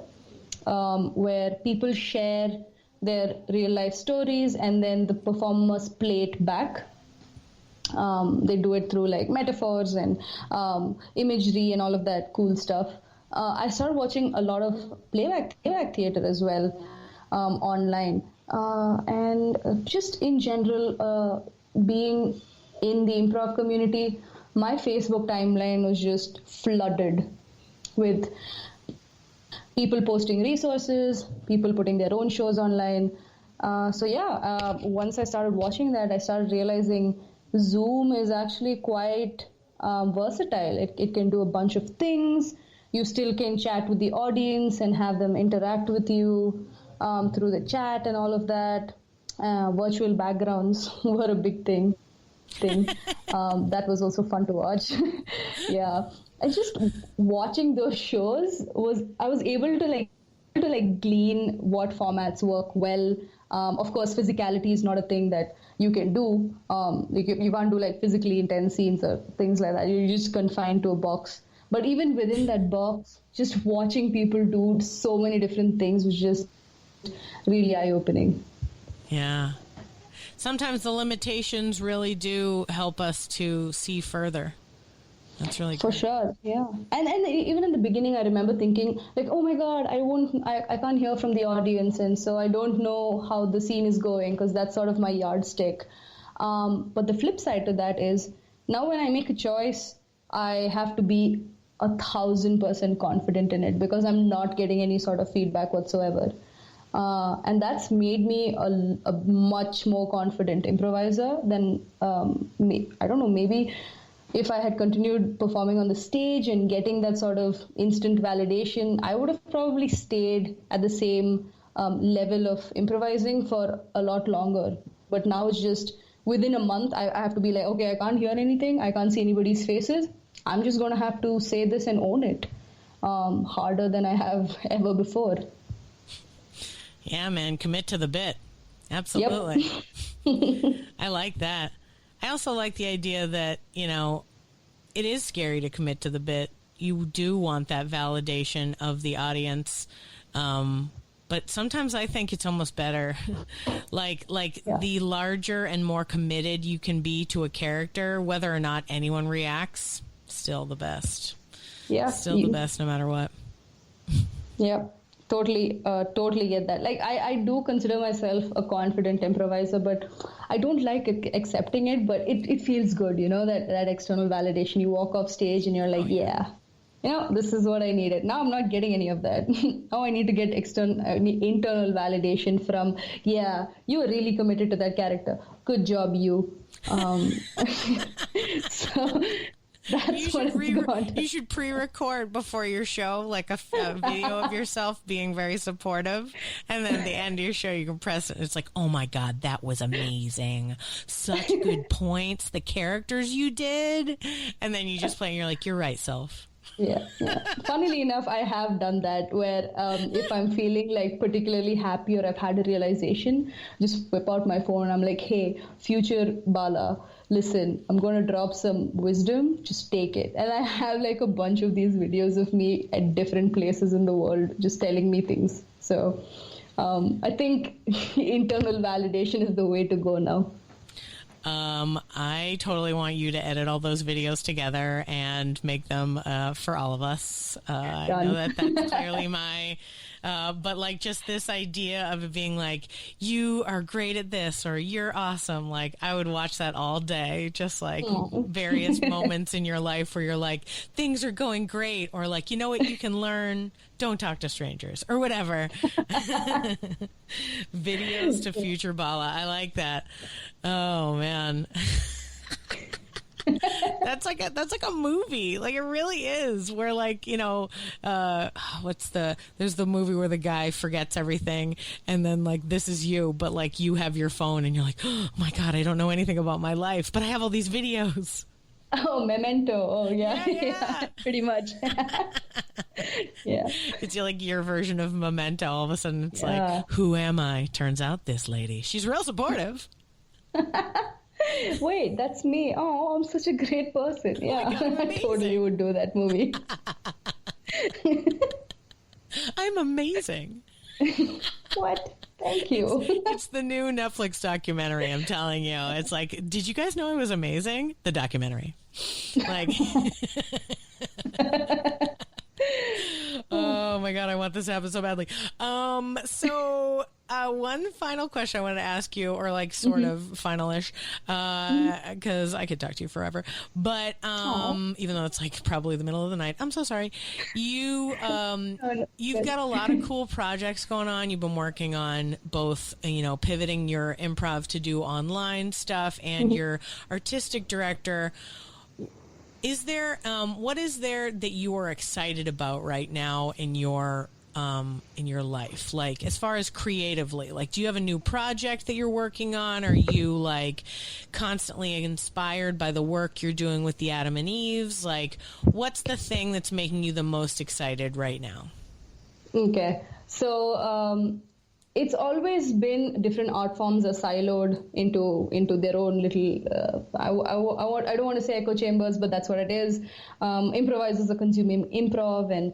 where people share their real life stories and then the performers play it back. They do it through metaphors and imagery and all of that cool stuff. I started watching a lot of playback theater as well online. And just in general, being in the improv community, my Facebook timeline was just flooded with people posting resources, people putting their own shows online. Once I started watching that, I started realizing Zoom is actually quite versatile. It can do a bunch of things. You still can chat with the audience and have them interact with you through the chat and all of that. Virtual backgrounds were a big thing. That was also fun to watch. Yeah. And just watching those shows I was able to glean what formats work well. Of course, physicality is not a thing that you can do. You can't do like physically intense scenes or things like that. You're just confined to a box. But even within that box, just watching people do so many different things was just really eye-opening. Yeah. Sometimes the limitations really do help us to see further. That's really for great. sure. Yeah. And even in the beginning, I remember thinking like, oh my God, I can't hear from the audience. And so I don't know how the scene is going because that's sort of my yardstick. But the flip side to that is now when I make a choice, I have to be 1,000% confident in it because I'm not getting any sort of feedback whatsoever. And that's made me a much more confident improviser than me. I don't know, maybe if I had continued performing on the stage and getting that sort of instant validation, I would have probably stayed at the same level of improvising for a lot longer. But now it's just within a month, I have to be like, okay, I can't hear anything. I can't see anybody's faces. I'm just going to have to say this and own it harder than I have ever before. Yeah, man, commit to the bit. Absolutely. Yep. I like that. I also like the idea that, it is scary to commit to the bit. You do want that validation of the audience. But sometimes I think it's almost better. The larger and more committed you can be to a character, whether or not anyone reacts, still the best. Yeah. Still the best no matter what. Yeah. Totally get that. Like, I do consider myself a confident improviser, but I don't like accepting it, but it feels good, that external validation. You walk off stage and you're like, this is what I needed. Now I'm not getting any of that. Now I need to get internal validation from, you were really committed to that character. Good job, you. So... You should pre-record before your show, like a video of yourself being very supportive, and then at the end of your show, you can press it. And it's like, oh my God, that was amazing! Such good points. The characters you did, and then you just play, and you're like, you're right, self. Yeah. Funnily enough, I have done that where if I'm feeling like particularly happy or I've had a realization, just whip out my phone and I'm like, hey, future Bala, listen, I'm going to drop some wisdom, just take it. And I have like a bunch of these videos of me at different places in the world just telling me things. So I think internal validation is the way to go now. I totally want you to edit all those videos together and make them for all of us. I know that's clearly my... but like just this idea of it being like, you are great at this or you're awesome. Like I would watch that all day, just like various moments in your life where you're like, things are going great, or like, you know what you can learn? Don't talk to strangers or whatever. Videos to future Bala. I like that. Oh man. That's like a movie. Like it really is, where like, there's the movie where the guy forgets everything and then like, this is you, but like you have your phone and you're like, oh my God, I don't know anything about my life, but I have all these videos. Oh, Memento. Oh yeah. Pretty much. Yeah. It's like your version of Memento. All of a sudden it's like, who am I? Turns out this lady. She's real supportive. Wait, that's me. Oh, I'm such a great person. Yeah, I totally would do that movie. I'm amazing. What? Thank you. It's the new Netflix documentary, I'm telling you. It's like, did you guys know I was amazing? The documentary. Like... my God, I want this to happen so badly. So one final question I wanted to ask you, or like sort of final-ish, because I could talk to you forever. But even though it's like probably the middle of the night, I'm so sorry. You've got a lot of cool projects going on. You've been working on both, pivoting your improv to do online stuff and your artistic director. Is there what is there that you are excited about right now in your life, like as far as creatively? Like, do you have a new project that you're working on? Are you like constantly inspired by the work you're doing with the Adamant Eves? Like, what's the thing that's making you the most excited right now? Okay, so it's always been different art forms are siloed into their own little. I don't want to say echo chambers, but that's what it is. Improvisers are consuming improv, and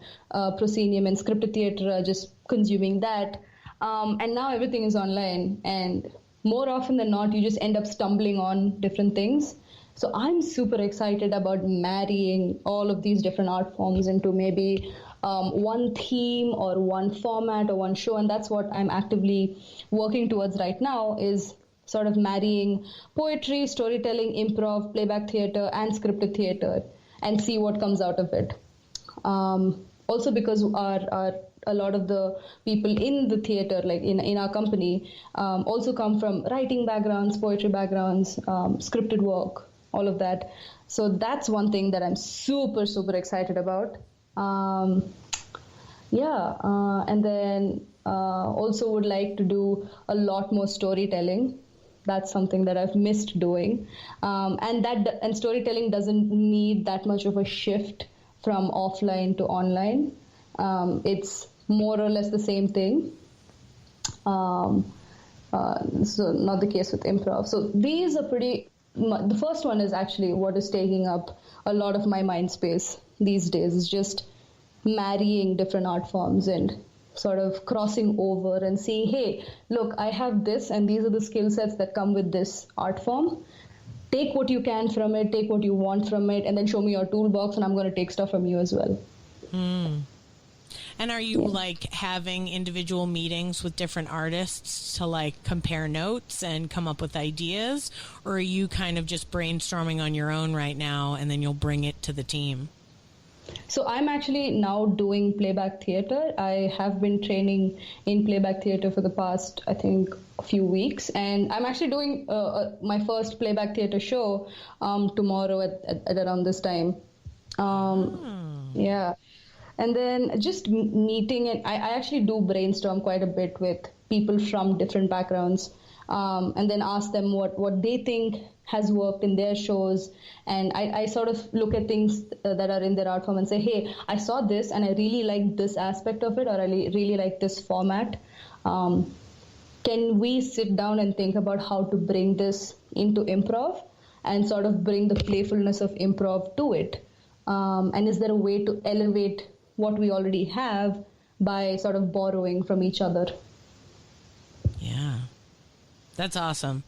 proscenium and scripted theater are just consuming that. And now everything is online, and more often than not, you just end up stumbling on different things. So I'm super excited about marrying all of these different art forms into maybe one theme or one format or one show, and that's what I'm actively working towards right now, is sort of marrying poetry, storytelling, improv, playback theater, and scripted theater, and see what comes out of it. Also because a lot of the people in the theater, like in our company, also come from writing backgrounds, poetry backgrounds, scripted work, all of that. So that's one thing that I'm super, super excited about. And then also would like to do a lot more storytelling. That's something that I've missed doing. And storytelling doesn't need that much of a shift from offline to online. It's more or less the same thing. So not the case with improv. So these are the first one is actually what is taking up a lot of my mind space these days, is just marrying different art forms and sort of crossing over and seeing, hey, look, I have this and these are the skill sets that come with this art form. Take what you can from it, take what you want from it, and then show me your toolbox, and I'm going to take stuff from you as well. And are you like having individual meetings with different artists to like compare notes and come up with ideas, or are you kind of just brainstorming on your own right now and then you'll bring it to the team? So I'm actually now doing playback theater. I have been training in playback theater for the past, I think, a few weeks. And I'm actually doing my first playback theater show tomorrow at around this time. Yeah. And then just meeting, and I actually do brainstorm quite a bit with people from different backgrounds, and then ask them what they think has worked in their shows. And I sort of look at things that are in their art form and say, hey, I saw this and I really like this aspect of it, or I really like this format. Can we sit down and think about how to bring this into improv and sort of bring the playfulness of improv to it? And is there a way to elevate what we already have by sort of borrowing from each other? Yeah, that's awesome.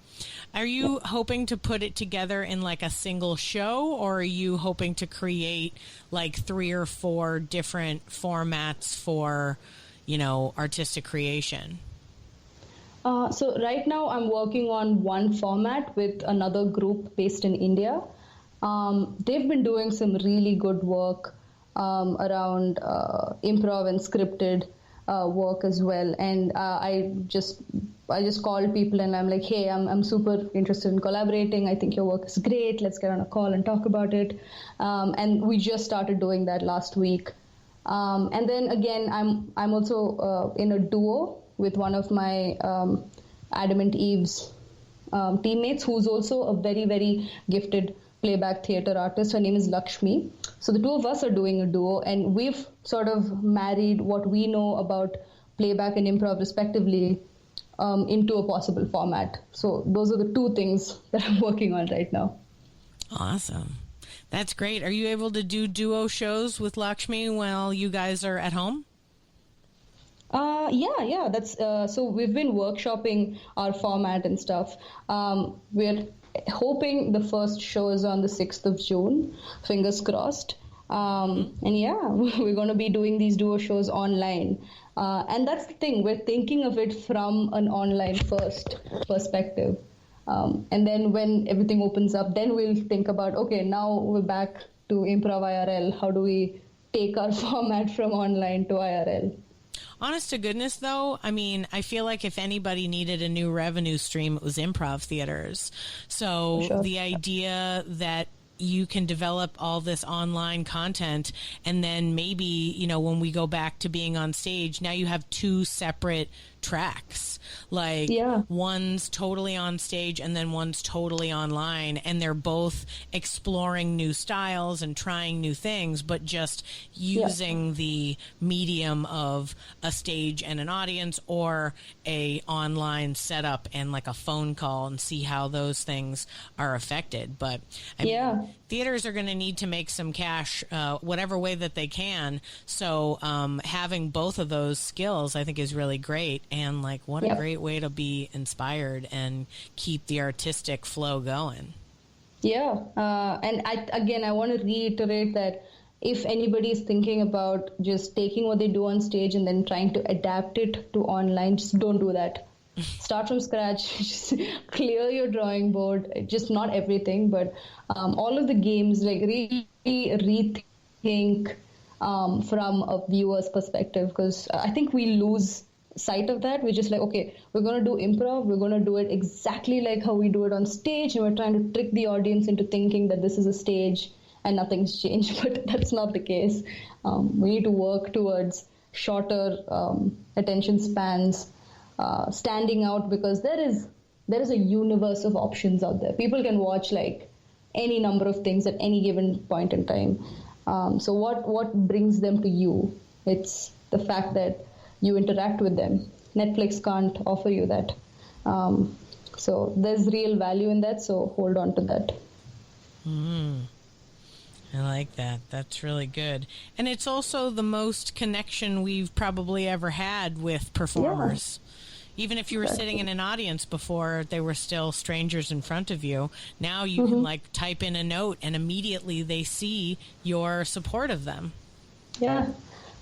Are you hoping to put it together in like a single show, or are you hoping to create like 3 or 4 different formats for, artistic creation? So right now I'm working on one format with another group based in India. They've been doing some really good work around improv and scripted work as well. And I just called people and I'm like, hey, I'm super interested in collaborating. I think your work is great. Let's get on a call and talk about it. And we just started doing that last week. And then again, I'm also in a duo with one of my Adamant Eves teammates, who's also a very, very gifted playback theater artist. Her name is Lakshmi. So the two of us are doing a duo, and we've sort of married what we know about playback and improv respectively into a possible format. So those are the 2 things that I'm working on right now. Awesome. That's great. Are you able to do duo shows with Lakshmi while you guys are at home? Yeah. That's so we've been workshopping our format and stuff. We're hoping the first show is on the 6th of June, fingers crossed. And yeah, we're going to be doing these duo shows online. And that's the thing, we're thinking of it from an online first perspective. And then when everything opens up, then we'll think about, okay, now we're back to improv IRL. How do we take our format from online to IRL? Honest to goodness, though, I mean, I feel like if anybody needed a new revenue stream, it was improv theaters. So Sure. the idea that you can develop all this online content and then maybe, you know, when we go back to being on stage, now you have two separate tracks. Like one's totally on stage and then one's totally online, and they're both exploring new styles and trying new things, but just using the medium of a stage and an audience or a online setup and like a phone call, and see how those things are affected. But I mean, theaters are going to need to make some cash whatever way that they can. So having both of those skills, I think, is really great. And like, what a great way to be inspired and keep the artistic flow going. Yeah. And I want to reiterate that if anybody is thinking about just taking what they do on stage and then trying to adapt it to online, just don't do that. Start from scratch, just clear your drawing board, just not everything, but all of the games, like really rethink from a viewer's perspective, because I think we lose sight of that. We're just like, okay, we're going to do improv, we're going to do it exactly like how we do it on stage, and we're trying to trick the audience into thinking that this is a stage and nothing's changed, but that's not the case. We need to work towards shorter attention spans, standing out, because there is a universe of options out there. People can watch like any number of things at any given point in time. So what brings them to you? It's the fact that you interact with them. Netflix can't offer you that. So there's real value in that, so hold on to that. I like that. That's really good. And it's also the most connection we've probably ever had with performers. Even if you were sitting in an audience before, they were still strangers in front of you. Now you can like type in a note and immediately they see your support of them.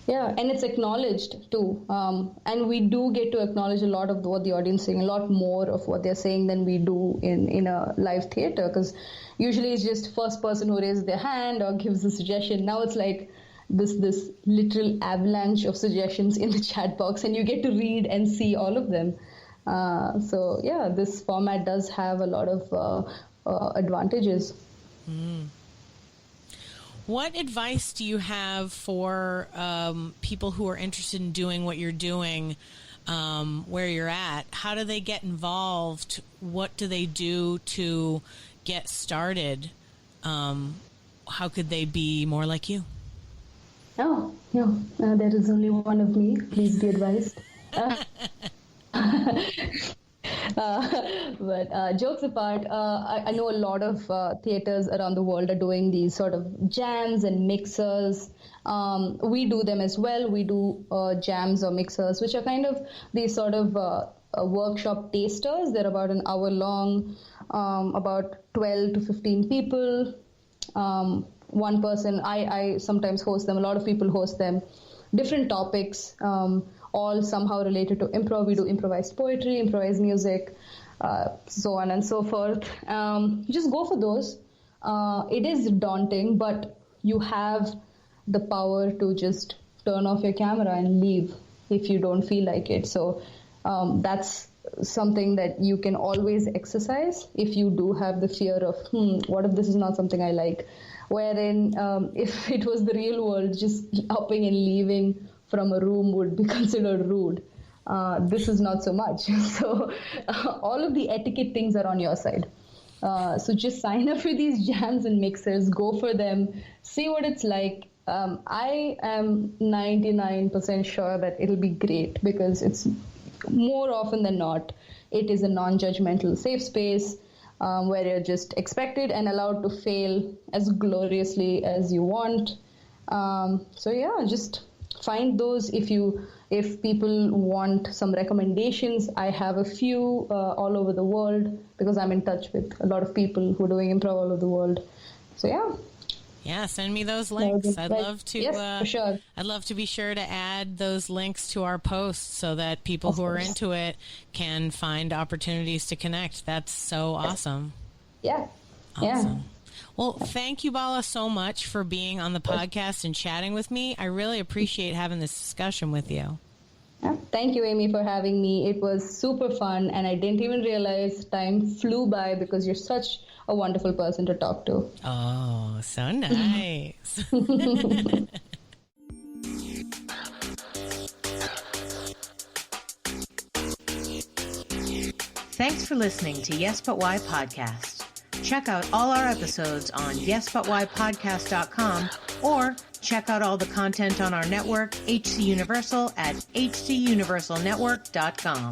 Yeah, and it's acknowledged too. And we do get to acknowledge a lot of what the audience is saying, a lot more of what they're saying than we do in a live theater, because usually it's just first person who raises their hand or gives a suggestion. Now it's like this literal avalanche of suggestions in the chat box, and you get to read and see all of them. So yeah, this format does have a lot of advantages. What advice do you have for people who are interested in doing what you're doing where you're at? How do they get involved? What do they do to get started? How could they be more like you? Oh, no, there is only one of me. Please be advised. But jokes apart, I know a lot of theaters around the world are doing these sort of jams and mixers. We do them as well. We do jams or mixers, which are kind of these sort of workshop tasters. They're about an hour long, about 12 to 15 people. One person, I sometimes host them, a lot of people host them, different topics, all somehow related to improv. We do improvised poetry, improvised music, so on and so forth. Just go for those. It is daunting, but you have the power to just turn off your camera and leave if you don't feel like it. So that's something that you can always exercise if you do have the fear of, what if this is not something I like? Wherein if it was the real world, just upping and leaving from a room would be considered rude. This is not so much. So all of the etiquette things are on your side. So just sign up for these jams and mixers, go for them, see what it's like. I am 99% sure that it'll be great, because it's more often than not, it is a non-judgmental safe space where you're just expected and allowed to fail as gloriously as you want. So yeah, just find those. If people want some recommendations, I have a few all over the world, because I'm in touch with a lot of people who are doing improv all over the world. So yeah. Yeah, send me those links. I'd love to. Yes, for sure. I'd love to be sure to add those links to our posts so that people who are into it can find opportunities to connect. That's so awesome. Yeah. Awesome. Yeah. Well, thank you, Bala, so much for being on the podcast and chatting with me. I really appreciate having this discussion with you. Yeah. Thank you, Amy, for having me. It was super fun, and I didn't even realize time flew by because you're such a wonderful person to talk to. Oh, so nice. Thanks for listening to Yes But Why Podcast. Check out all our episodes on yesbutwhypodcast.com or check out all the content on our network, HC Universal, at hcuniversalnetwork.com.